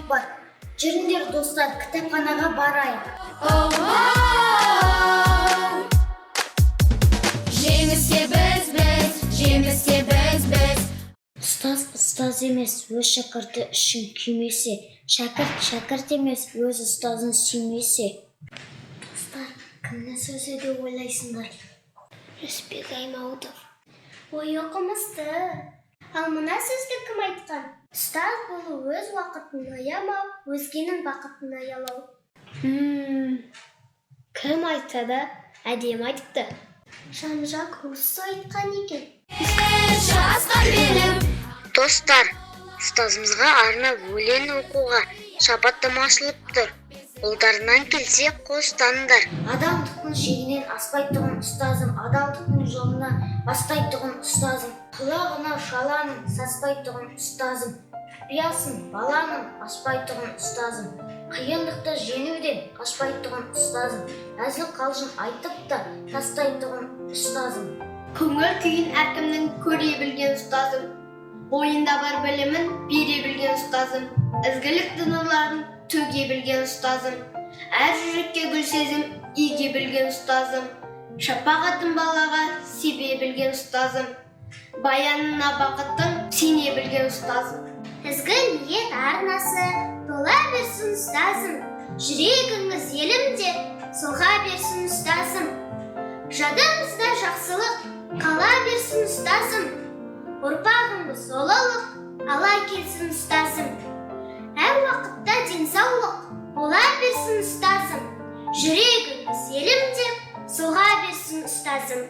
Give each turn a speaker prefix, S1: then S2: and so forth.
S1: бар. Жүріңдер достар, кітапханаға барайық.
S2: Жеңіске біз.
S1: Ұстаз емес, өз шәкірті үшін күймесе, шәкірт емес, өз ұстазын сүймесе. Достар, кімнің сөзі деп ойлайсыңдар? Рүспек Аймауытов. Ой, оқымысты. Ал мына сөзді кім айтқан? Ұстаз болу өз уақытын аямау, өзгенің бақытын аялау. Кім айтса да әдемі айтыпты. Жан-Жак Руссо айтқан екен. Достар, ұстазымызға арнап өлең оқуға шабаттамашылық тұр. Қолдарынан келсе қостандар. Адалдықтың жегінен аспайтұғын ұстазым, адалдықтың жолына бастайтұғын ұстазым. Құлағына шаланың саспайтұғын ұстазым. Құпиясын баланың аспайтұғын ұстазым. Қиындықты жеңуден қашпайтұғын ұстазым. Әзіл қалжың айтып та тастайтұғын ұстазым.
S3: Көңіл күйін әркімнің көре білген ұстазым. Ойында бар білімін бере білген ұстазым. Ізгілікті нұрларын төге білген ұстазым. Әр жүрекке гүл сезім еге білген ұстазым. Шапағатын балаға себе білген ұстазым. Баянына бақыттың сене білген ұстазым.
S1: Ізгі ниет арнасы тола берсін ұстазым. Жүрегіңіз елімде соға берсін ұстазым. Жадыңызда жақсылық қала берсін ұстазым. Ұрпағыңыз олылық ала келсін ұстазым. Әр уақытта денсаулық бола берсін ұстазым. Жүрегіңіз елімде соға берсін ұстазым.